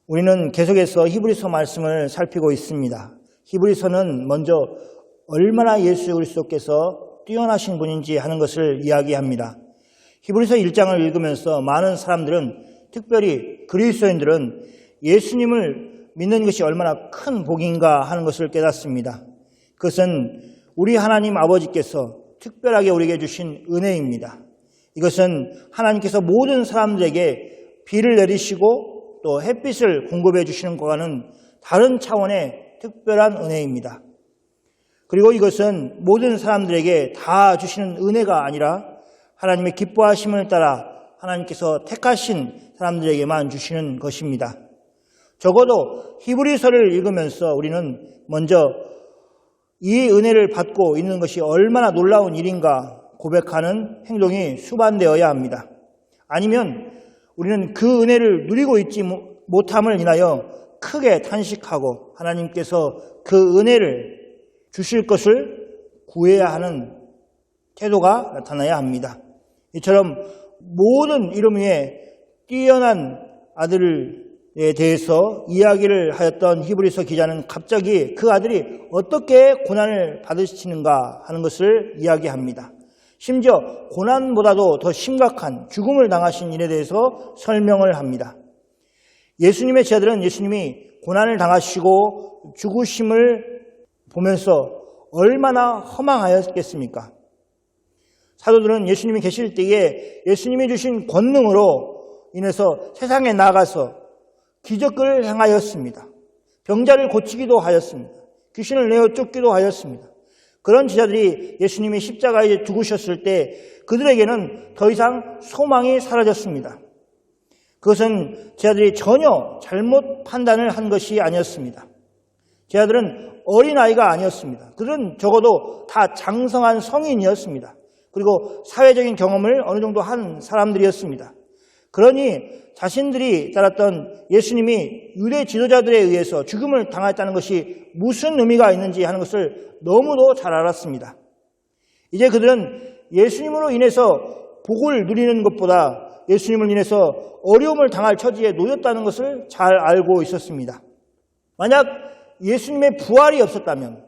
우리는 계속해서 히브리서 말씀을 살피고 있습니다. 히브리서는 먼저 얼마나 예수 그리스도께서 뛰어나신 분인지 하는 것을 이야기합니다. 히브리서 1장을 읽으면서 많은 사람들은, 특별히 그리스도인들은 예수님을 믿는 것이 얼마나 큰 복인가 하는 것을 깨닫습니다. 그것은 우리 하나님 아버지께서 특별하게 우리에게 주신 은혜입니다. 이것은 하나님께서 모든 사람들에게 비를 내리시고 또 햇빛을 공급해 주시는 것과는 다른 차원의 특별한 은혜입니다. 그리고 이것은 모든 사람들에게 다 주시는 은혜가 아니라 하나님의 기뻐하심을 따라 하나님께서 택하신 사람들에게만 주시는 것입니다. 적어도 히브리서를 읽으면서 우리는 먼저 이 은혜를 받고 있는 것이 얼마나 놀라운 일인가 고백하는 행동이 수반되어야 합니다. 아니면 우리는 그 은혜를 누리고 있지 못함을 인하여 크게 탄식하고 하나님께서 그 은혜를 주실 것을 구해야 하는 태도가 나타나야 합니다. 이처럼 모든 이름 위에 뛰어난 아들에 대해서 이야기를 하였던 히브리서 기자는 갑자기 그 아들이 어떻게 고난을 받으시는가 하는 것을 이야기합니다. 심지어 고난보다도 더 심각한 죽음을 당하신 일에 대해서 설명을 합니다. 예수님의 제자들은 예수님이 고난을 당하시고 죽으심을 보면서 얼마나 허망하였겠습니까? 사도들은 예수님이 계실 때에 예수님이 주신 권능으로 인해서 세상에 나가서 기적을 행하였습니다. 병자를 고치기도 하였습니다. 귀신을 내어 쫓기도 하였습니다. 그런 제자들이 예수님이 십자가에 죽으셨을 때 그들에게는 더 이상 소망이 사라졌습니다. 그것은 제자들이 전혀 잘못 판단을 한 것이 아니었습니다. 제자들은 어린아이가 아니었습니다. 그들은 적어도 다 장성한 성인이었습니다. 그리고 사회적인 경험을 어느 정도 한 사람들이었습니다. 그러니 자신들이 따랐던 예수님이 유대 지도자들에 의해서 죽음을 당했다는 것이 무슨 의미가 있는지 하는 것을 너무도 잘 알았습니다. 이제 그들은 예수님으로 인해서 복을 누리는 것보다 예수님을 인해서 어려움을 당할 처지에 놓였다는 것을 잘 알고 있었습니다. 만약 예수님의 부활이 없었다면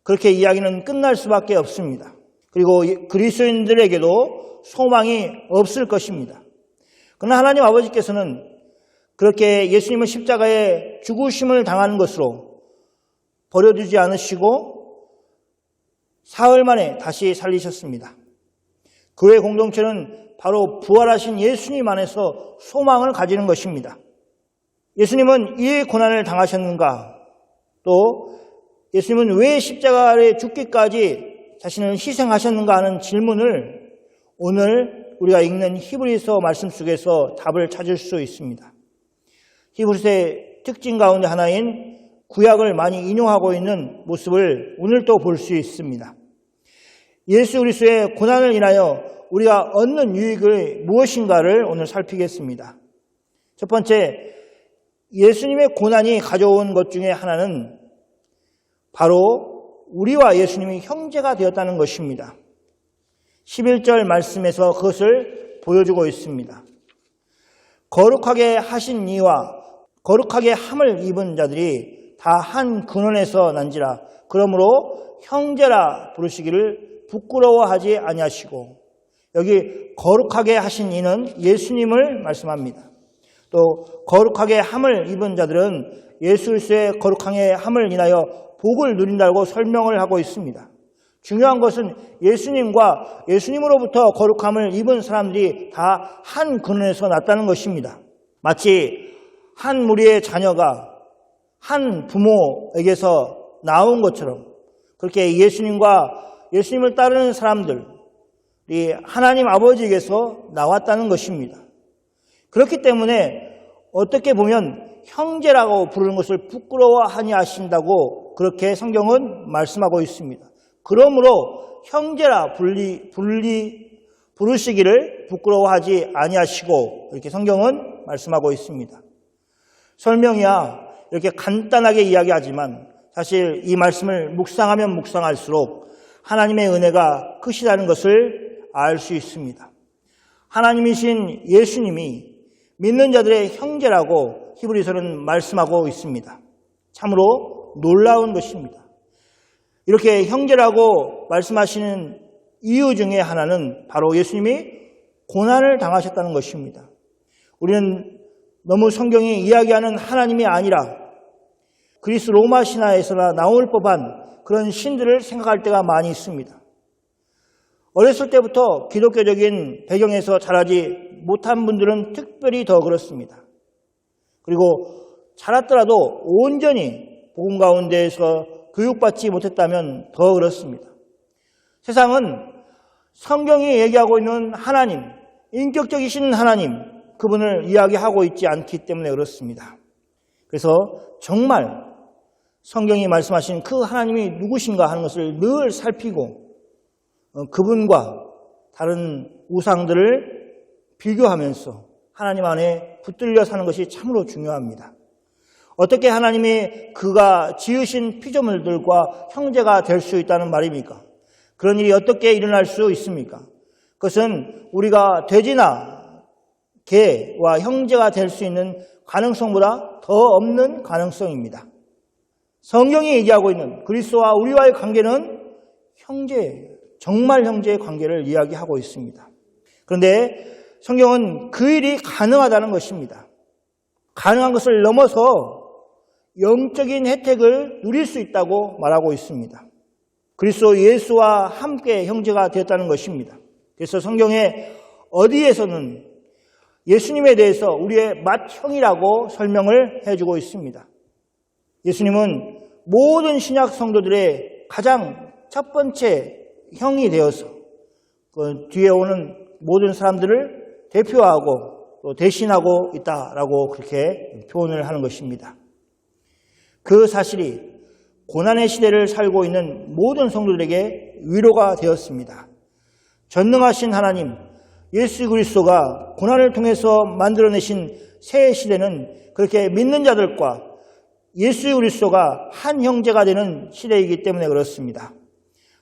그렇게 이야기는 끝날 수밖에 없습니다. 그리고 그리스도인들에게도 소망이 없을 것입니다. 그러나 하나님 아버지께서는 그렇게 예수님을 십자가에 죽으심을 당하는 것으로 버려두지 않으시고 사흘 만에 다시 살리셨습니다. 교회 공동체는 바로 부활하신 예수님 안에서 소망을 가지는 것입니다. 예수님은 이 고난을 당하셨는가? 또 예수님은 왜 십자가에 죽기까지 자신을 희생하셨는가 하는 질문을 오늘 우리가 읽는 히브리서 말씀 속에서 답을 찾을 수 있습니다. 히브리서의 특징 가운데 하나인 구약을 많이 인용하고 있는 모습을 오늘 또 볼 수 있습니다. 예수 그리스도의 고난을 인하여 우리가 얻는 유익이 무엇인가를 오늘 살피겠습니다. 첫 번째, 예수님의 고난이 가져온 것 중에 하나는 바로 우리와 예수님이 형제가 되었다는 것입니다. 11절 말씀에서 그것을 보여주고 있습니다. 거룩하게 하신 이와 거룩하게 함을 입은 자들이 다 한 근원에서 난지라. 그러므로 형제라 부르시기를 부끄러워하지 아니하시고, 여기 거룩하게 하신 이는 예수님을 말씀합니다. 또 거룩하게 함을 입은 자들은 예수 그리스도의 거룩하게 함을 인하여 복을 누린다고 설명을 하고 있습니다. 중요한 것은 예수님과 예수님으로부터 거룩함을 입은 사람들이 다 한 근원에서 났다는 것입니다. 마치 한 무리의 자녀가 한 부모에게서 나온 것처럼 그렇게 예수님과 예수님을 따르는 사람들이 하나님 아버지에게서 나왔다는 것입니다. 그렇기 때문에 어떻게 보면 형제라고 부르는 것을 부끄러워하니 하신다고 그렇게 성경은 말씀하고 있습니다. 그러므로 형제라 부르시기를 부끄러워하지 아니하시고 이렇게 성경은 말씀하고 있습니다. 설명이야 이렇게 간단하게 이야기하지만 사실 이 말씀을 묵상하면 묵상할수록 하나님의 은혜가 크시다는 것을 알 수 있습니다. 하나님이신 예수님이 믿는 자들의 형제라고 히브리서는 말씀하고 있습니다. 참으로 놀라운 것입니다. 이렇게 형제라고 말씀하시는 이유 중에 하나는 바로 예수님이 고난을 당하셨다는 것입니다. 우리는 너무 성경이 이야기하는 하나님이 아니라 그리스 로마 신화에서나 나올 법한 그런 신들을 생각할 때가 많이 있습니다. 어렸을 때부터 기독교적인 배경에서 자라지 못한 분들은 특별히 더 그렇습니다. 그리고 자랐더라도 온전히 복음 가운데에서 교육받지 못했다면 더 그렇습니다. 세상은 성경이 얘기하고 있는 하나님, 인격적이신 하나님, 그분을 이야기하고 있지 않기 때문에 그렇습니다. 그래서 정말 성경이 말씀하신 그 하나님이 누구신가 하는 것을 늘 살피고 그분과 다른 우상들을 비교하면서 하나님 안에 붙들려 사는 것이 참으로 중요합니다. 어떻게 하나님이 그가 지으신 피조물들과 형제가 될 수 있다는 말입니까? 그런 일이 어떻게 일어날 수 있습니까? 그것은 우리가 돼지나 개와 형제가 될 수 있는 가능성보다 더 없는 가능성입니다. 성경이 얘기하고 있는 그리스도와 우리와의 관계는 형제예요. 정말 형제의 관계를 이야기하고 있습니다. 그런데 성경은 그 일이 가능하다는 것입니다. 가능한 것을 넘어서 영적인 혜택을 누릴 수 있다고 말하고 있습니다. 그리스도 예수와 함께 형제가 되었다는 것입니다. 그래서 성경에 어디에서는 예수님에 대해서 우리의 맏형이라고 설명을 해주고 있습니다. 예수님은 모든 신약 성도들의 가장 첫 번째 형이 되어서 그 뒤에 오는 모든 사람들을 대표하고 또 대신하고 있다라고 그렇게 표현을 하는 것입니다. 그 사실이 고난의 시대를 살고 있는 모든 성도들에게 위로가 되었습니다. 전능하신 하나님 예수 그리스도가 고난을 통해서 만들어내신 새 시대는 그렇게 믿는 자들과 예수 그리스도가 한 형제가 되는 시대이기 때문에 그렇습니다.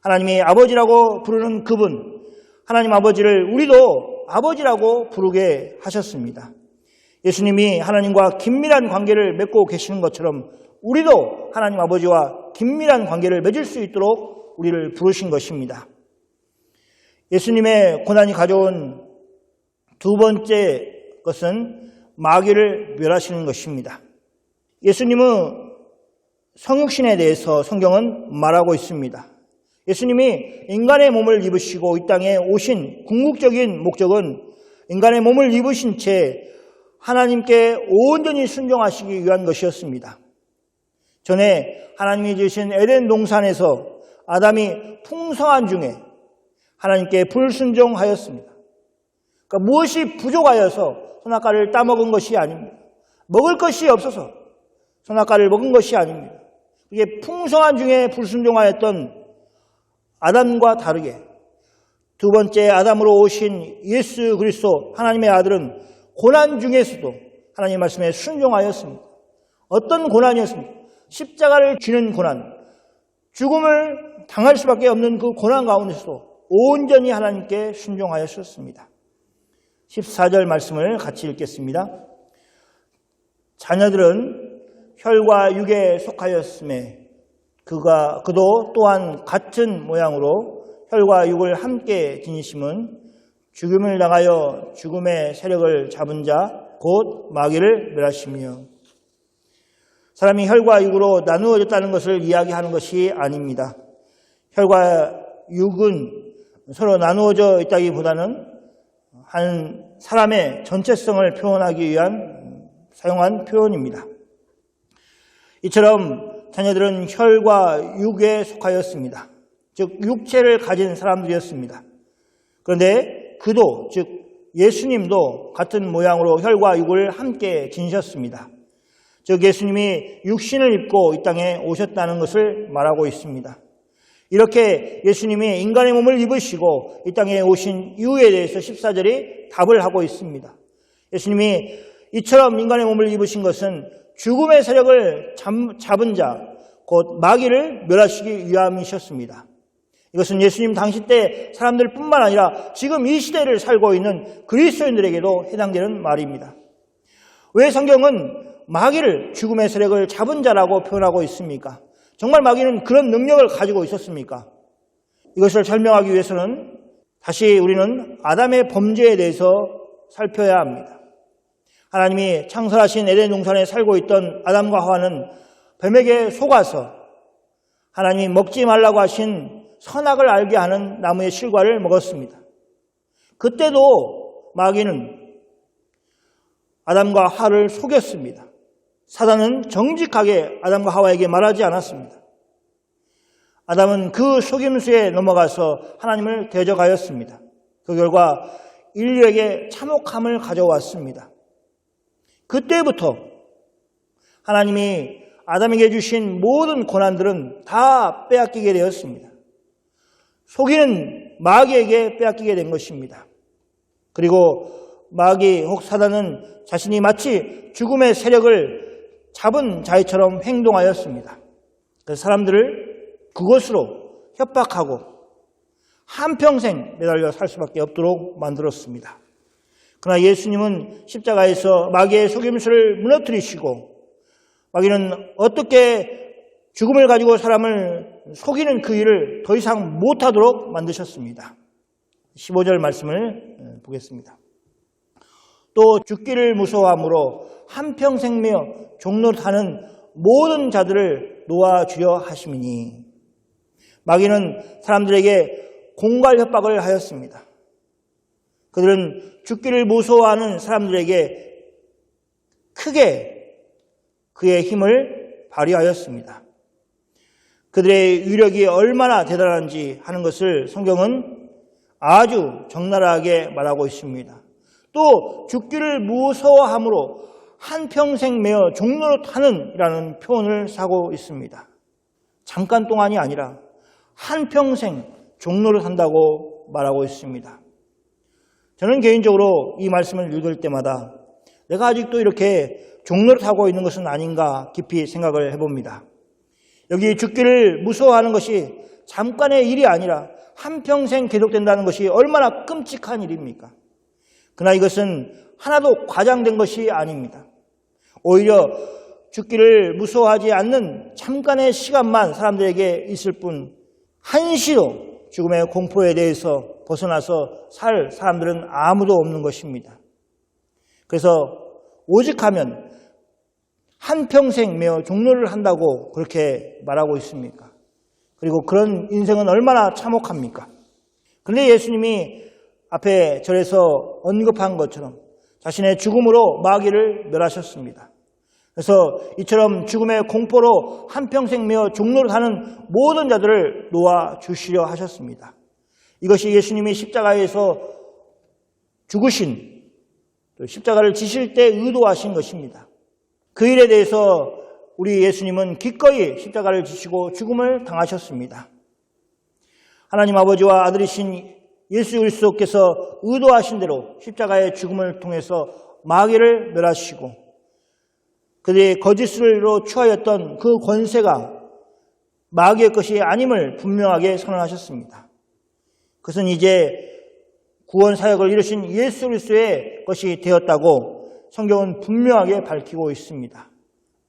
하나님이 아버지라고 부르는 그분, 하나님 아버지를 우리도 아버지라고 부르게 하셨습니다. 예수님이 하나님과 긴밀한 관계를 맺고 계시는 것처럼 우리도 하나님 아버지와 긴밀한 관계를 맺을 수 있도록 우리를 부르신 것입니다. 예수님의 고난이 가져온 두 번째 것은 마귀를 멸하시는 것입니다. 예수님은 성육신에 대해서 성경은 말하고 있습니다. 예수님이 인간의 몸을 입으시고 이 땅에 오신 궁극적인 목적은 인간의 몸을 입으신 채 하나님께 온전히 순종하시기 위한 것이었습니다. 전에 하나님이 지으신 에덴 동산에서 아담이 풍성한 중에 하나님께 불순종하였습니다. 그러니까 무엇이 부족하여서 선악과를 따먹은 것이 아닙니다. 먹을 것이 없어서 선악과를 먹은 것이 아닙니다. 이게 풍성한 중에 불순종하였던 아담과 다르게 두 번째 아담으로 오신 예수 그리스도 하나님의 아들은 고난 중에서도 하나님의 말씀에 순종하였습니다. 어떤 고난이었습니까? 십자가를 지는 고난, 죽음을 당할 수밖에 없는 그 고난 가운데서도 온전히 하나님께 순종하였습니다. 14절 말씀을 같이 읽겠습니다. 자녀들은 혈과 육에 속하였음에 그도 또한 같은 모양으로 혈과 육을 함께 지니심은 죽음을 당하여 죽음의 세력을 잡은 자 곧 마귀를 멸하시며. 사람이 혈과 육으로 나누어졌다는 것을 이야기하는 것이 아닙니다. 혈과 육은 서로 나누어져 있다기보다는 한 사람의 전체성을 표현하기 위한 사용한 표현입니다. 이처럼 자녀들은 혈과 육에 속하였습니다. 즉 육체를 가진 사람들이었습니다. 그런데 그도 즉 예수님도 같은 모양으로 혈과 육을 함께 지니셨습니다. 즉 예수님이 육신을 입고 이 땅에 오셨다는 것을 말하고 있습니다. 이렇게 예수님이 인간의 몸을 입으시고 이 땅에 오신 이유에 대해서 14절이 답을 하고 있습니다. 예수님이 이처럼 인간의 몸을 입으신 것은 죽음의 세력을 잡은 자, 곧 마귀를 멸하시기 위함이셨습니다. 이것은 예수님 당시 때 사람들뿐만 아니라 지금 이 시대를 살고 있는 그리스도인들에게도 해당되는 말입니다. 왜 성경은 마귀를, 죽음의 세력을 잡은 자라고 표현하고 있습니까? 정말 마귀는 그런 능력을 가지고 있었습니까? 이것을 설명하기 위해서는 다시 우리는 아담의 범죄에 대해서 살펴야 합니다. 하나님이 창설하신 에덴 동산에 살고 있던 아담과 하와는 뱀에게 속아서 하나님이 먹지 말라고 하신 선악을 알게 하는 나무의 실과를 먹었습니다. 그때도 마귀는 아담과 하와를 속였습니다. 사단은 정직하게 아담과 하와에게 말하지 않았습니다. 아담은 그 속임수에 넘어가서 하나님을 대적하였습니다. 그 결과 인류에게 참혹함을 가져왔습니다. 그때부터 하나님이 아담에게 주신 모든 고난들은 다 빼앗기게 되었습니다. 속이는 마귀에게 빼앗기게 된 것입니다. 그리고 마귀 혹 사단은 자신이 마치 죽음의 세력을 잡은 자처럼 행동하였습니다. 그래서 사람들을 그것으로 협박하고 한평생 매달려 살 수밖에 없도록 만들었습니다. 그러나 예수님은 십자가에서 마귀의 속임수를 무너뜨리시고 마귀는 어떻게 죽음을 가지고 사람을 속이는 그 일을 더 이상 못하도록 만드셨습니다. 15절 말씀을 보겠습니다. 또 죽기를 무서워함으로 한평생며 종노릇하는 모든 자들을 놓아주려 하심이니. 마귀는 사람들에게 공갈 협박을 하였습니다. 그들은 죽기를 무서워하는 사람들에게 크게 그의 힘을 발휘하였습니다. 그들의 위력이 얼마나 대단한지 하는 것을 성경은 아주 적나라하게 말하고 있습니다. 또 죽기를 무서워함으로 한평생 매어 종노릇하는 이라는 표현을 사고 있습니다. 잠깐 동안이 아니라 한평생 종노릇한다고 말하고 있습니다. 저는 개인적으로 이 말씀을 읽을 때마다 내가 아직도 이렇게 종노릇하고 있는 것은 아닌가 깊이 생각을 해봅니다. 여기 죽기를 무서워하는 것이 잠깐의 일이 아니라 한평생 계속된다는 것이 얼마나 끔찍한 일입니까? 그러나 이것은 하나도 과장된 것이 아닙니다. 오히려 죽기를 무서워하지 않는 잠깐의 시간만 사람들에게 있을 뿐 한시도 죽음의 공포에 대해서 벗어나서 살 사람들은 아무도 없는 것입니다. 그래서 오직하면 한평생 매어 종노를 한다고 그렇게 말하고 있습니까? 그리고 그런 인생은 얼마나 참혹합니까? 그런데 예수님이 앞에 절에서 언급한 것처럼 자신의 죽음으로 마귀를 멸하셨습니다. 그래서 이처럼 죽음의 공포로 한평생 매어 종노를 하는 모든 자들을 놓아주시려 하셨습니다. 이것이 예수님이 십자가에서 죽으신, 또 십자가를 지실 때 의도하신 것입니다. 그 일에 대해서 우리 예수님은 기꺼이 십자가를 지시고 죽음을 당하셨습니다. 하나님 아버지와 아들이신 예수 그리스도께서 의도하신 대로 십자가의 죽음을 통해서 마귀를 멸하시고 그들의 거짓으로 취하였던 그 권세가 마귀의 것이 아님을 분명하게 선언하셨습니다. 그것은 이제 구원 사역을 이루신 예수 그리스도의 것이 되었다고 성경은 분명하게 밝히고 있습니다.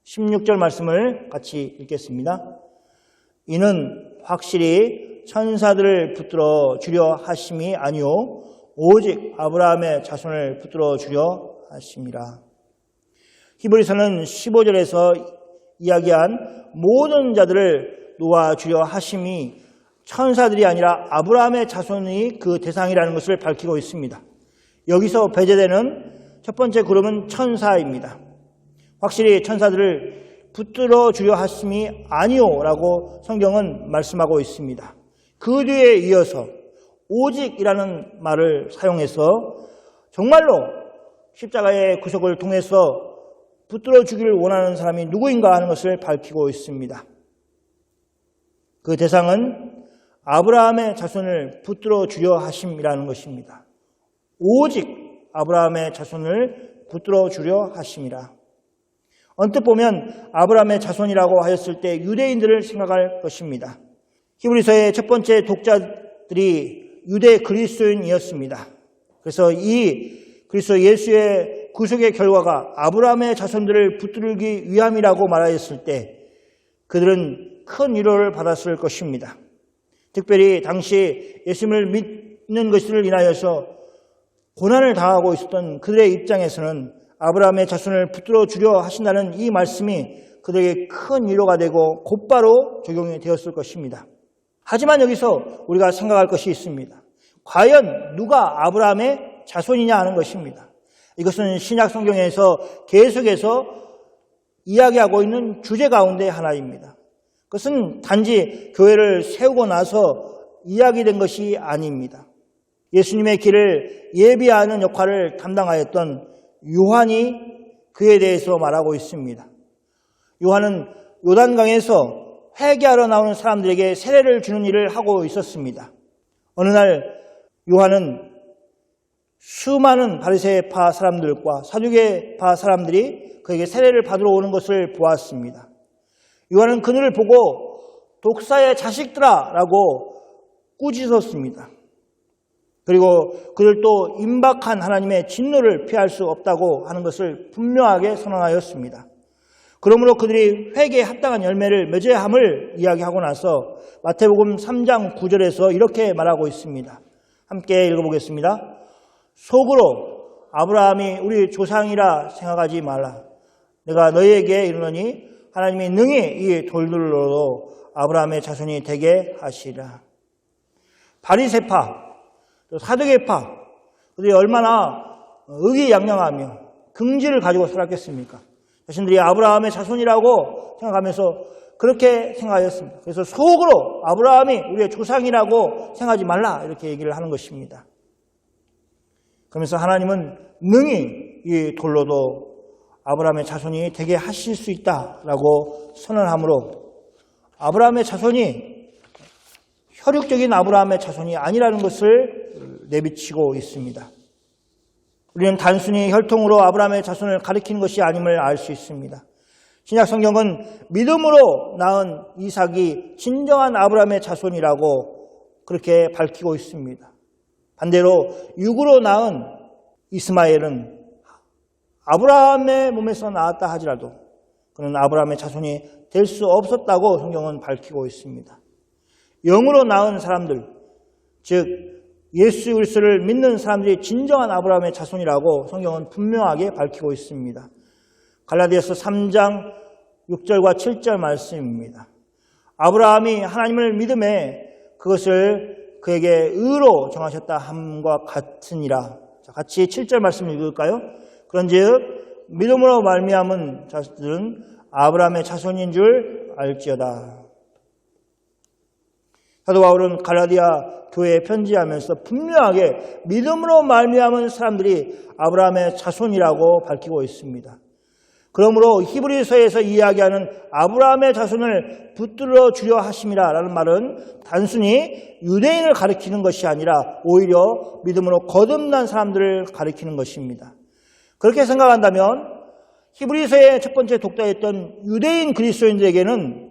16절 말씀을 같이 읽겠습니다. 이는 확실히 천사들을 붙들어 주려 하심이 아니요 오직 아브라함의 자손을 붙들어 주려 하심이라. 히브리서는 15절에서 이야기한 모든 자들을 놓아주려 하심이 천사들이 아니라 아브라함의 자손이 그 대상이라는 것을 밝히고 있습니다. 여기서 배제되는 첫 번째 그룹은 천사입니다. 확실히 천사들을 붙들어 주려 하심이 아니오라고 성경은 말씀하고 있습니다. 그 뒤에 이어서 오직이라는 말을 사용해서 정말로 십자가의 구속을 통해서 붙들어 주기를 원하는 사람이 누구인가 하는 것을 밝히고 있습니다. 그 대상은 아브라함의 자손을 붙들어 주려 하심이라는 것입니다. 오직 아브라함의 자손을 붙들어 주려 하심이라. 언뜻 보면 아브라함의 자손이라고 하였을 때 유대인들을 생각할 것입니다. 히브리서의 첫 번째 독자들이 유대 그리스도인이었습니다. 그래서 이 그리스도 예수의 구속의 결과가 아브라함의 자손들을 붙들기 위함이라고 말하였을 때 그들은 큰 위로를 받았을 것입니다. 특별히 당시 예수님을 믿는 것을 인하여서 고난을 당하고 있었던 그들의 입장에서는 아브라함의 자손을 붙들어 주려 하신다는 이 말씀이 그들에게 큰 위로가 되고 곧바로 적용이 되었을 것입니다. 하지만 여기서 우리가 생각할 것이 있습니다. 과연 누가 아브라함의 자손이냐 하는 것입니다. 이것은 신약 성경에서 계속해서 이야기하고 있는 주제 가운데 하나입니다. 그것은 단지 교회를 세우고 나서 이야기된 것이 아닙니다. 예수님의 길을 예비하는 역할을 담당하였던 요한이 그에 대해서 말하고 있습니다. 요한은 요단강에서 회개하러 나오는 사람들에게 세례를 주는 일을 하고 있었습니다. 어느 날 요한은 수많은 바리새파 사람들과 사두개파 사람들이 그에게 세례를 받으러 오는 것을 보았습니다. 요한은 그들을 보고 독사의 자식들아 라고 꾸짖었습니다. 그리고 그들도 임박한 하나님의 진노를 피할 수 없다고 하는 것을 분명하게 선언하였습니다. 그러므로 그들이 회개에 합당한 열매를 맺어야 함을 이야기하고 나서 마태복음 3장 9절에서 이렇게 말하고 있습니다. 함께 읽어보겠습니다. 속으로 아브라함이 우리 조상이라 생각하지 말라. 내가 너희에게 이르노니 하나님이 능히 이 돌들로도 아브라함의 자손이 되게 하시리라. 바리새파, 또 사두개파, 그들이 얼마나 의기양양하며 긍지를 가지고 살았겠습니까? 자신들이 아브라함의 자손이라고 생각하면서 그렇게 생각하였습니다. 그래서 속으로 아브라함이 우리의 조상이라고 생각하지 말라 이렇게 얘기를 하는 것입니다. 그러면서 하나님은 능히 이 돌로도 아브라함의 자손이 되게 하실 수 있다라고 선언하므로 아브라함의 자손이 혈육적인 아브라함의 자손이 아니라는 것을 내비치고 있습니다. 우리는 단순히 혈통으로 아브라함의 자손을 가리키는 것이 아님을 알 수 있습니다. 신약 성경은 믿음으로 낳은 이삭이 진정한 아브라함의 자손이라고 그렇게 밝히고 있습니다. 반대로 육으로 낳은 이스마엘은 아브라함의 몸에서 나왔다 하지라도 그는 아브라함의 자손이 될 수 없었다고 성경은 밝히고 있습니다. 영으로 낳은 사람들, 즉 예수 그리스도를 믿는 사람들이 진정한 아브라함의 자손이라고 성경은 분명하게 밝히고 있습니다. 갈라디아서 3장 6절과 7절 말씀입니다. 아브라함이 하나님을 믿음에 그것을 그에게 의로 정하셨다 함과 같으니라. 자, 같이 7절 말씀 읽을까요? 그런즉 믿음으로 말미암은 자들은 아브라함의 자손인 줄 알지어다. 사도 바울은 갈라디아 교회에 편지하면서 분명하게 믿음으로 말미암은 사람들이 아브라함의 자손이라고 밝히고 있습니다. 그러므로 히브리서에서 이야기하는 아브라함의 자손을 붙들어 주려 하심이라는 말은 단순히 유대인을 가리키는 것이 아니라 오히려 믿음으로 거듭난 사람들을 가리키는 것입니다. 그렇게 생각한다면 히브리서의 첫 번째 독자였던 유대인 그리스도인들에게는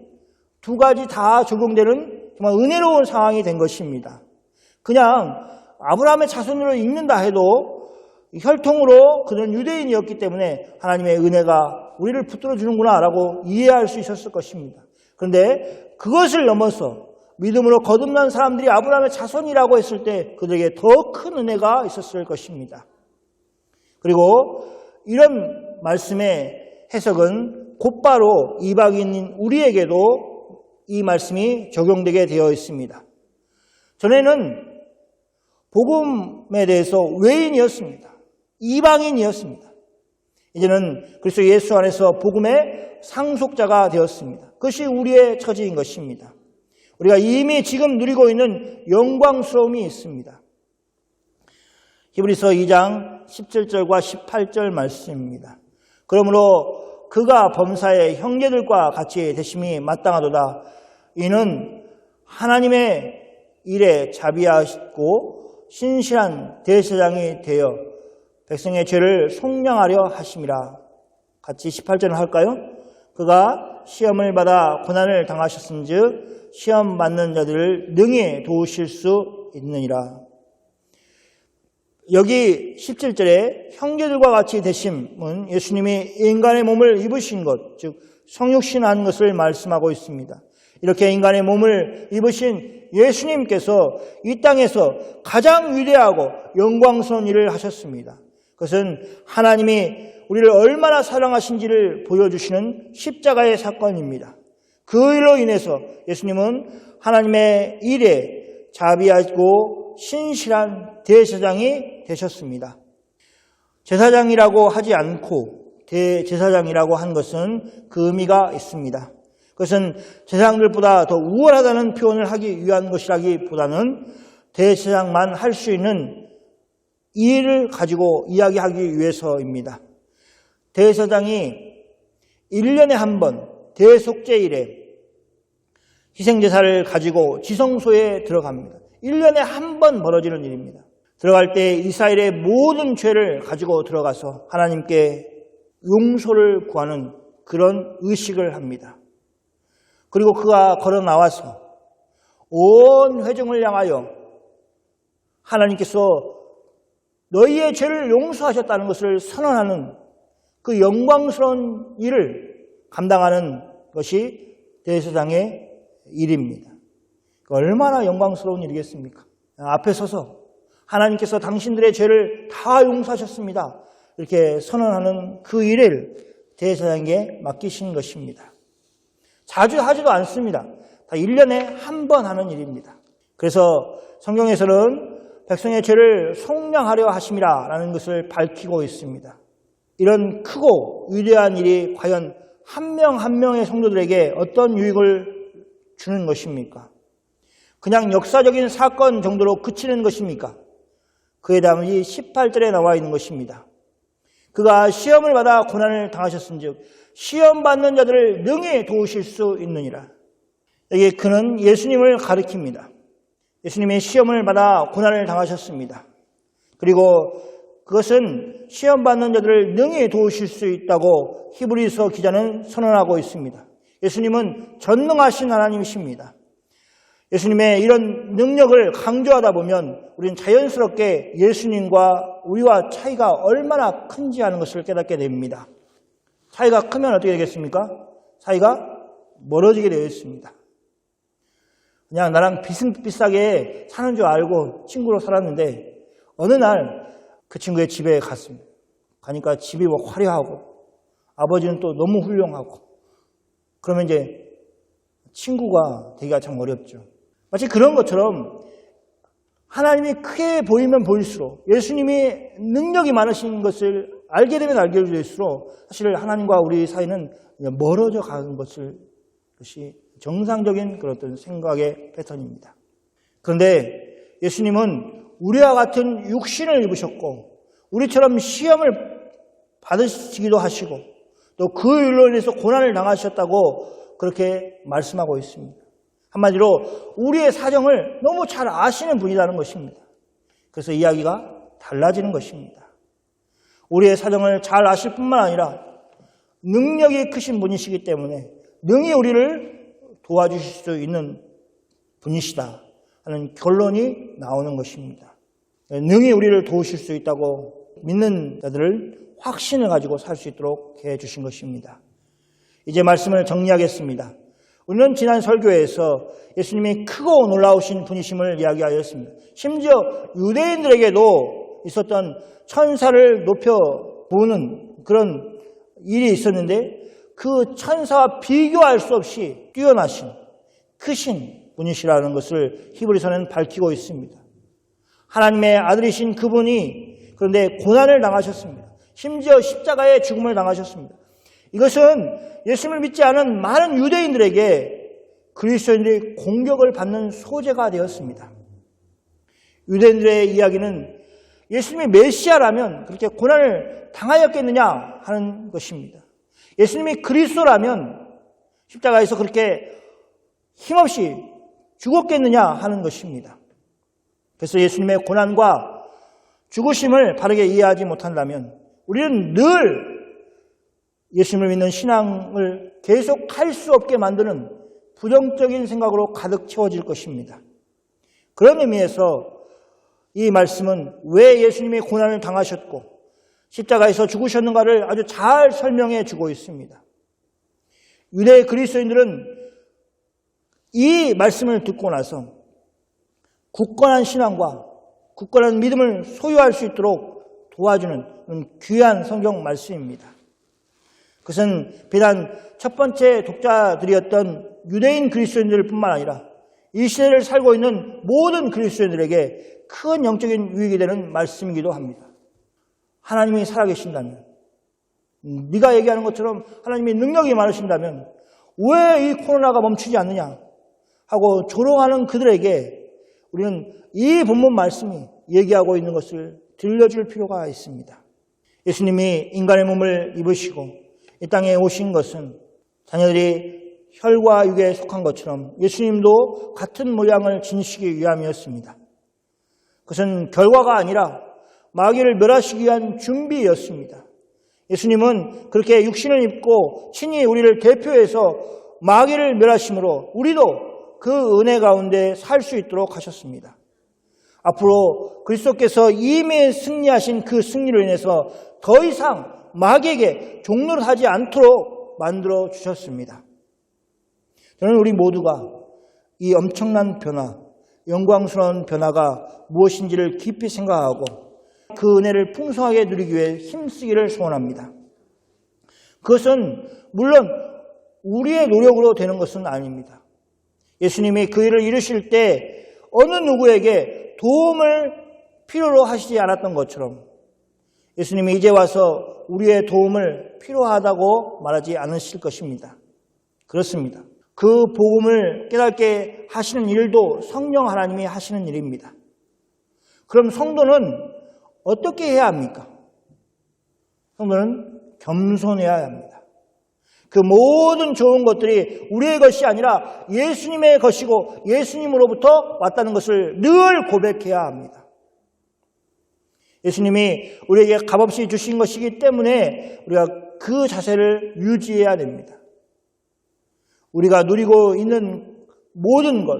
두 가지 다 적용되는 정말 은혜로운 상황이 된 것입니다. 그냥 아브라함의 자손으로 읽는다 해도 혈통으로 그는 유대인이었기 때문에 하나님의 은혜가 우리를 붙들어 주는구나 라고 이해할 수 있었을 것입니다. 그런데 그것을 넘어서 믿음으로 거듭난 사람들이 아브라함의 자손이라고 했을 때 그들에게 더 큰 은혜가 있었을 것입니다. 그리고 이런 말씀의 해석은 곧바로 이방인인 우리에게도 이 말씀이 적용되게 되어 있습니다. 전에는 복음에 대해서 외인이었습니다. 이방인이었습니다. 이제는 그리스도 예수 안에서 복음의 상속자가 되었습니다. 그것이 우리의 처지인 것입니다. 우리가 이미 지금 누리고 있는 영광스러움이 있습니다. 히브리서 2장 17절과 18절 말씀입니다. 그러므로 그가 범사의 형제들과 같이 되심이 마땅하도다. 이는 하나님의 일에 자비하시고 신실한 대제사장이 되어 백성의 죄를 속량하려 하심이라. 같이 18절을 할까요? 그가 시험을 받아 고난을 당하셨은즉 시험 받는 자들을 능히 도우실 수 있느니라. 여기 17절에 형제들과 같이 되심은 예수님이 인간의 몸을 입으신 것, 즉 성육신한 것을 말씀하고 있습니다. 이렇게 인간의 몸을 입으신 예수님께서 이 땅에서 가장 위대하고 영광스러운 일을 하셨습니다. 그것은 하나님이 우리를 얼마나 사랑하신지를 보여주시는 십자가의 사건입니다. 그 일로 인해서 예수님은 하나님의 일에 자비하고 신실한 대제사장이 되셨습니다. 제사장이라고 하지 않고 대제사장이라고 한 것은 그 의미가 있습니다. 그것은 제사장들보다 더 우월하다는 표현을 하기 위한 것이라기보다는 대제사장만 할 수 있는 일을 가지고 이야기하기 위해서입니다. 대제사장이 1년에 한 번 대속죄일에 희생제사를 가지고 지성소에 들어갑니다. 1년에 한 번 벌어지는 일입니다. 들어갈 때 이스라엘의 모든 죄를 가지고 들어가서 하나님께 용서를 구하는 그런 의식을 합니다. 그리고 그가 걸어 나와서 온 회중을 향하여 하나님께서 너희의 죄를 용서하셨다는 것을 선언하는 그 영광스러운 일을 감당하는 것이 대제사장의 일입니다. 얼마나 영광스러운 일이겠습니까? 앞에 서서 하나님께서 당신들의 죄를 다 용서하셨습니다. 이렇게 선언하는 그 일을 대제사장에게 맡기신 것입니다. 자주 하지도 않습니다. 다 1년에 한 번 하는 일입니다. 그래서 성경에서는 백성의 죄를 속량하려 하심이라 라는 것을 밝히고 있습니다. 이런 크고 위대한 일이 과연 한 명 한 명의 성도들에게 어떤 유익을 주는 것입니까? 그냥 역사적인 사건 정도로 그치는 것입니까? 그에 답이 18절에 나와 있는 것입니다. 그가 시험을 받아 고난을 당하셨은즉 시험 받는 자들을 능히 도우실 수 있느니라. 여기 그는 예수님을 가리킵니다. 예수님이 시험을 받아 고난을 당하셨습니다. 그리고 그것은 시험 받는 자들을 능히 도우실 수 있다고 히브리서 기자는 선언하고 있습니다. 예수님은 전능하신 하나님이십니다. 예수님의 이런 능력을 강조하다 보면 우리는 자연스럽게 예수님과 우리와 차이가 얼마나 큰지 하는 것을 깨닫게 됩니다. 차이가 크면 어떻게 되겠습니까? 차이가 멀어지게 되어 있습니다. 그냥 나랑 비슷비슷하게 사는 줄 알고 친구로 살았는데 어느 날 그 친구의 집에 갔습니다. 가니까 집이 뭐 화려하고 아버지는 또 너무 훌륭하고 그러면 이제 친구가 되기가 참 어렵죠. 마치 그런 것처럼 하나님이 크게 보이면 보일수록 예수님이 능력이 많으신 것을 알게 되면 알게 될수록 사실 하나님과 우리 사이는 멀어져 가는 것이 정상적인 그런 어떤 생각의 패턴입니다. 그런데 예수님은 우리와 같은 육신을 입으셨고 우리처럼 시험을 받으시기도 하시고 또 그 일로 인해서 고난을 당하셨다고 그렇게 말씀하고 있습니다. 한마디로 우리의 사정을 너무 잘 아시는 분이라는 것입니다. 그래서 이야기가 달라지는 것입니다. 우리의 사정을 잘 아실 뿐만 아니라 능력이 크신 분이시기 때문에 능히 우리를 도와주실 수 있는 분이시다 하는 결론이 나오는 것입니다. 능히 우리를 도우실 수 있다고 믿는 자들을 확신을 가지고 살 수 있도록 해주신 것입니다. 이제 말씀을 정리하겠습니다. 우리는 지난 설교에서 예수님이 크고 놀라우신 분이심을 이야기하였습니다. 심지어 유대인들에게도 있었던 천사를 높여보는 그런 일이 있었는데 그 천사와 비교할 수 없이 뛰어나신 크신 분이시라는 것을 히브리서는 밝히고 있습니다. 하나님의 아들이신 그분이 그런데 고난을 당하셨습니다. 심지어 십자가의 죽음을 당하셨습니다. 이것은 예수님을 믿지 않은 많은 유대인들에게 그리스도인들이 공격을 받는 소재가 되었습니다. 유대인들의 이야기는 예수님이 메시아라면 그렇게 고난을 당하였겠느냐 하는 것입니다. 예수님이 그리스도라면 십자가에서 그렇게 힘없이 죽었겠느냐 하는 것입니다. 그래서 예수님의 고난과 죽으심을 바르게 이해하지 못한다면 우리는 늘 예수님을 믿는 신앙을 계속할 수 없게 만드는 부정적인 생각으로 가득 채워질 것입니다. 그런 의미에서 이 말씀은 왜 예수님이 고난을 당하셨고 십자가에서 죽으셨는가를 아주 잘 설명해 주고 있습니다. 유대 그리스도인들은 이 말씀을 듣고 나서 굳건한 신앙과 굳건한 믿음을 소유할 수 있도록 도와주는 귀한 성경 말씀입니다. 그것은 비단 첫 번째 독자들이었던 유대인 그리스도인들 뿐만 아니라 이 시대를 살고 있는 모든 그리스도인들에게 큰 영적인 유익이 되는 말씀이기도 합니다. 하나님이 살아계신다면, 네가 얘기하는 것처럼 하나님이 능력이 많으신다면 왜 이 코로나가 멈추지 않느냐 하고 조롱하는 그들에게 우리는 이 본문 말씀이 얘기하고 있는 것을 들려줄 필요가 있습니다. 예수님이 인간의 몸을 입으시고 이 땅에 오신 것은 자녀들이 혈과 육에 속한 것처럼 예수님도 같은 모양을 지니시기 위함이었습니다. 그것은 결과가 아니라 마귀를 멸하시기 위한 준비였습니다. 예수님은 그렇게 육신을 입고 친히 우리를 대표해서 마귀를 멸하심으로 우리도 그 은혜 가운데 살 수 있도록 하셨습니다. 앞으로 그리스도께서 이미 승리하신 그 승리로 인해서 더 이상 마귀에게 종노를 하지 않도록 만들어 주셨습니다. 저는 우리 모두가 이 엄청난 변화, 영광스러운 변화가 무엇인지를 깊이 생각하고 그 은혜를 풍성하게 누리기 위해 힘쓰기를 소원합니다. 그것은 물론 우리의 노력으로 되는 것은 아닙니다. 예수님이 그 일을 이루실 때 어느 누구에게 도움을 필요로 하시지 않았던 것처럼 예수님이 이제 와서 우리의 도움을 필요하다고 말하지 않으실 것입니다. 그렇습니다. 그 복음을 깨닫게 하시는 일도 성령 하나님이 하시는 일입니다. 그럼 성도는 어떻게 해야 합니까? 성도는 겸손해야 합니다. 그 모든 좋은 것들이 우리의 것이 아니라 예수님의 것이고 예수님으로부터 왔다는 것을 늘 고백해야 합니다. 예수님이 우리에게 값없이 주신 것이기 때문에 우리가 그 자세를 유지해야 됩니다. 우리가 누리고 있는 모든 것,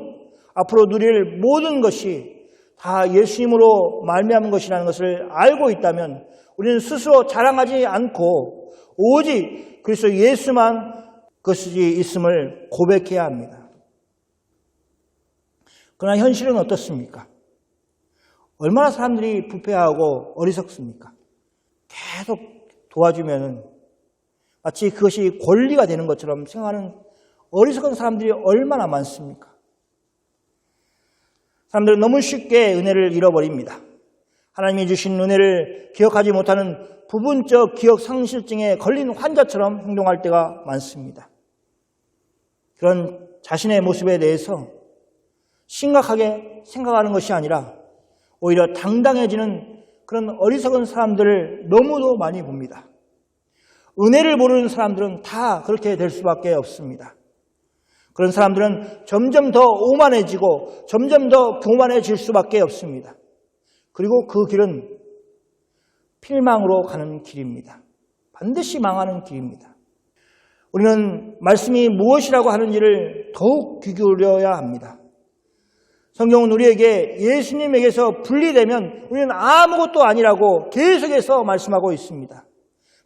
앞으로 누릴 모든 것이 다 예수님으로 말미암은 것이라는 것을 알고 있다면 우리는 스스로 자랑하지 않고 오직 그리스도 예수만 그것이 있음을 고백해야 합니다. 그러나 현실은 어떻습니까? 얼마나 사람들이 부패하고 어리석습니까? 계속 도와주면 마치 그것이 권리가 되는 것처럼 생각하는 어리석은 사람들이 얼마나 많습니까? 사람들은 너무 쉽게 은혜를 잃어버립니다. 하나님이 주신 은혜를 기억하지 못하는 부분적 기억 상실증에 걸린 환자처럼 행동할 때가 많습니다. 그런 자신의 모습에 대해서 심각하게 생각하는 것이 아니라 오히려 당당해지는 그런 어리석은 사람들을 너무도 많이 봅니다. 은혜를 모르는 사람들은 다 그렇게 될 수밖에 없습니다. 그런 사람들은 점점 더 오만해지고 점점 더 교만해질 수밖에 없습니다. 그리고 그 길은 필망으로 가는 길입니다. 반드시 망하는 길입니다. 우리는 말씀이 무엇이라고 하는지를 더욱 귀 기울여야 합니다. 성경은 우리에게 예수님에게서 분리되면 우리는 아무것도 아니라고 계속해서 말씀하고 있습니다.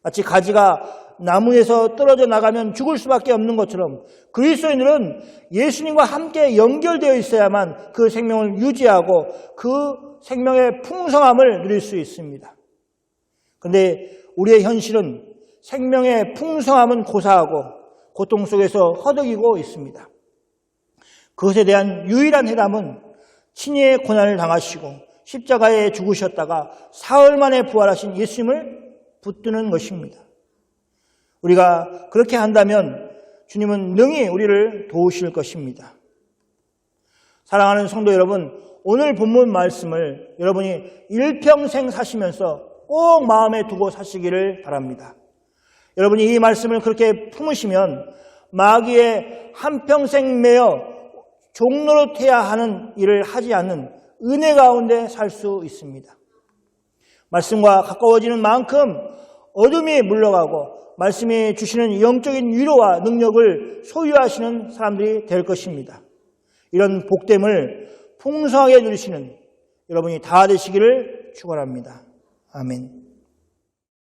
마치 가지가 나무에서 떨어져 나가면 죽을 수밖에 없는 것처럼 그리스도인들은 예수님과 함께 연결되어 있어야만 그 생명을 유지하고 그 생명의 풍성함을 누릴 수 있습니다. 그런데 우리의 현실은 생명의 풍성함은 고사하고 고통 속에서 허덕이고 있습니다. 그것에 대한 유일한 해답은 친히의 고난을 당하시고 십자가에 죽으셨다가 사흘 만에 부활하신 예수님을 붙드는 것입니다. 우리가 그렇게 한다면 주님은 능히 우리를 도우실 것입니다. 사랑하는 성도 여러분, 오늘 본문 말씀을 여러분이 일평생 사시면서 꼭 마음에 두고 사시기를 바랍니다. 여러분이 이 말씀을 그렇게 품으시면 마귀의 한평생 매여 종노릇해야 하는 일을 하지 않는 은혜 가운데 살 수 있습니다. 말씀과 가까워지는 만큼 어둠이 물러가고 말씀이 주시는 영적인 위로와 능력을 소유하시는 사람들이 될 것입니다. 이런 복됨을 풍성하게 누리시는 여러분이 다 되시기를 축원합니다. 아멘.